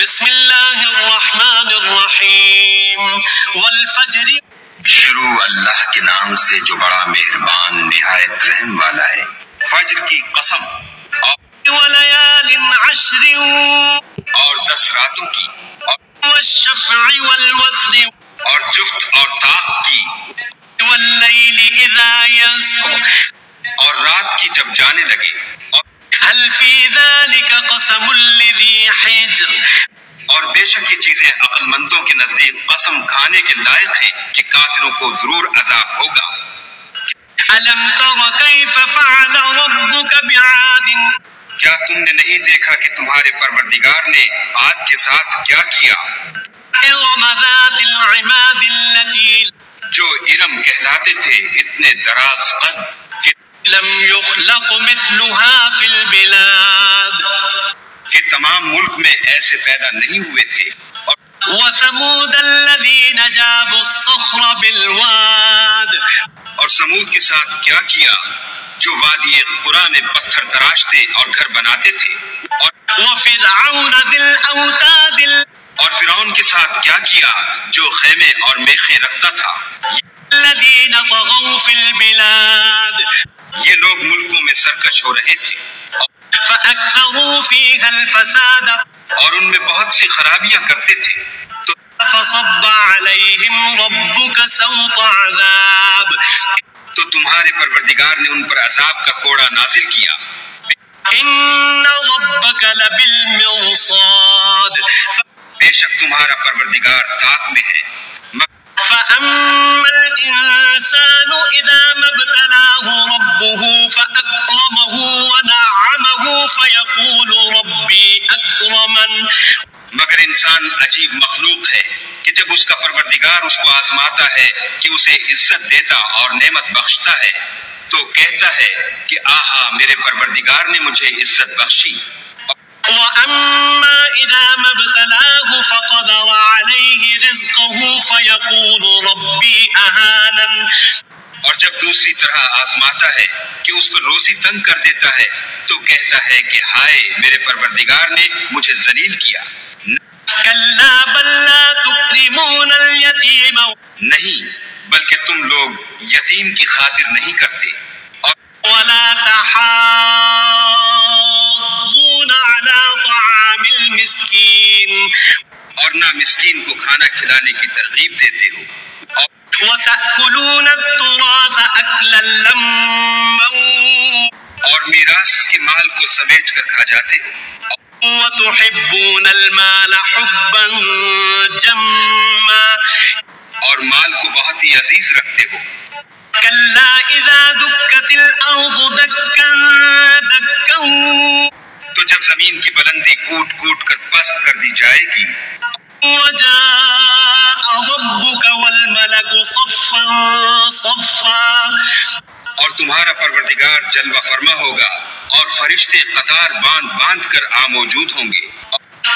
بسم اللہ الرحمن الرحیم والفجر، شروع اللہ کے نام سے جو بڑا مہربان نہایت رحم والا ہے۔ فجر کی قسم، ولیال عشر، اور 10 راتوں کی، والشفع والوتر، اور جفت اور طاق کی، واللیل اذا یسر، اور رات کی جب جانے لگے، هل فی ذلک قسم لذی حجر، اور بے شک یہ چیزیں عقل مندوں کے نزدیک قسم کھانے کے لائق ہیں کہ کافروں کو ضرور عذاب ہوگا۔ الم تر کیف فعل ربک بعاد، کیا تم نے نہیں دیکھا کہ تمہارے پروردگار نے عاد کے ساتھ کیا کیا، ارم ذات العماد التي جو ارم کہلاتے تھے اتنے دراز قد کہ لم يخلق مثلها في البلاد، کہ تمام ملک میں ایسے پیدا نہیں ہوئے تھے، وثمود الذين جابوا الصخر بالواد، اور سمود کے ساتھ کیا کیا جو وادی قرا میں پتھر تراشتے اور گھر بناتے تھے، وفرعون ذي الاوتاد اور فرعون کے ساتھ کیا کیا جو خیمے اور میخیں رکھتا تھا۔ الذين طغوا في البلاد، یہ لوگ ملکوں میں سرکش ہو رہے تھے فأكثروا فيها الفساد، اور ان میں بہت سی خرابیاں کرتے تھے، تو فصب عليهم ربك سوط عذاب، تمہارے پروردگار نے ان پر عذاب کا کوڑا نازل کیا۔ ان ربك لبالمرصاد، بے شک تمہارا پروردگار طاق میں ہے۔ فأما الإنسان إذا ما ابتلاه ربه فأكرمه ونعمه فيقول ربي أكرمن، مگر انسان عجیب مخلوق ہے کہ جب اس کا پروردگار اس کو آزماتا ہے کہ اسے عزت دیتا اور نعمت بخشتا ہے تو کہتا ہے کہ آہا میرے پروردگار نے مجھے عزت بخشی۔ وأما إذا ما ابتلاه فقدر عليه رزقه فيقول ربي أهانن، اور جب دوسری طرح آزماتا ہے کہ اس پر روزی تنگ کر دیتا ہے تو کہتا ہے کہ ہائے میرے پروردگار نے مجھے ذلیل کیا۔ كلا بل لا تكرمون اليتيم، نہیں بلکہ تم لوگ یتیم کی خاطر نہیں کرتے، ولا تحاضون على طعام المسكين، اور نہ مسکین کو کھانا کھلانے کی ترغیب دیتے ہو، وتأكلون التراث أكلا لما، اور میراث کے مال کو سمیٹ کر کھا جاتے ہو، وتحبون المال حبا جما، اور مال کو بہت ہی عزیز رکھتے ہو۔ كلا إذا دكت الأرض دكا دكا، تو جب زمین کی بلندی کوٹ کوٹ کر پست کر دی جائے گی، وجاء ربك والملك صفا صفا، اور تمہارا پروردگار جلوہ فرما ہوگا اور فرشتے قطار باندھ باندھ کر موجود ہوں گے،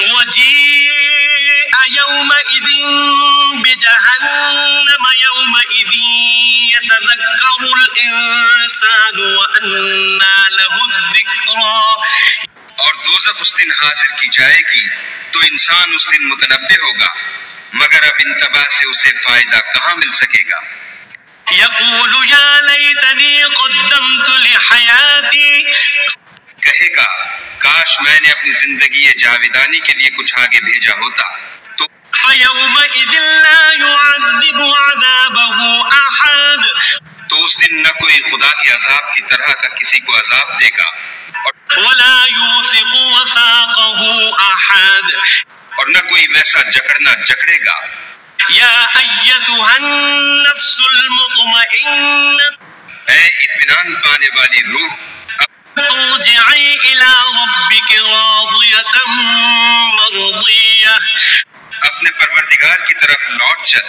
وجيء يومئذ بجهنم يومئذ يتذكر الإنسان وأنى له الذكرى، اور دوزخ اس دن حاضر کی جائے گی تو انسان اس دن متنبہ ہوگا مگر اب انتباہ سے اسے فائدہ کہاں مل سکے گا۔ يقول يا ليتني قدمت لحياتي، کہے گا کاش میں نے اپنی زندگی جاویدانی کے لیے کچھ آگے بھیجا ہوتا، تو فيومئذ لا يعذب عذابه أحد، تو اس دن نہ کوئی خدا کے عذاب کی طرح کا کسی کو عذاب دے گا، ولا يوثق وثاقه أحد، اور نہ کوئی ویسا جکڑنا جکڑے گا۔ يا أيتها النفس المطمئنة، اے اطمینان پانے والی روح، ارجعي إلى ربك راضية مرضية، اپنے پروردگار کی طرف لوٹ چل،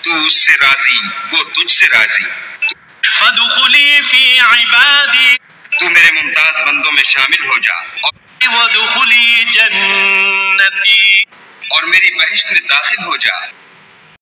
تو اس سے راضی وہ تجھ سے راضی، فادخلي في عبادي، تو میرے ممتاز بندوں میں شامل ہو جا، وادخلي جنتي، اور میری بہشت میں داخل ہو جا۔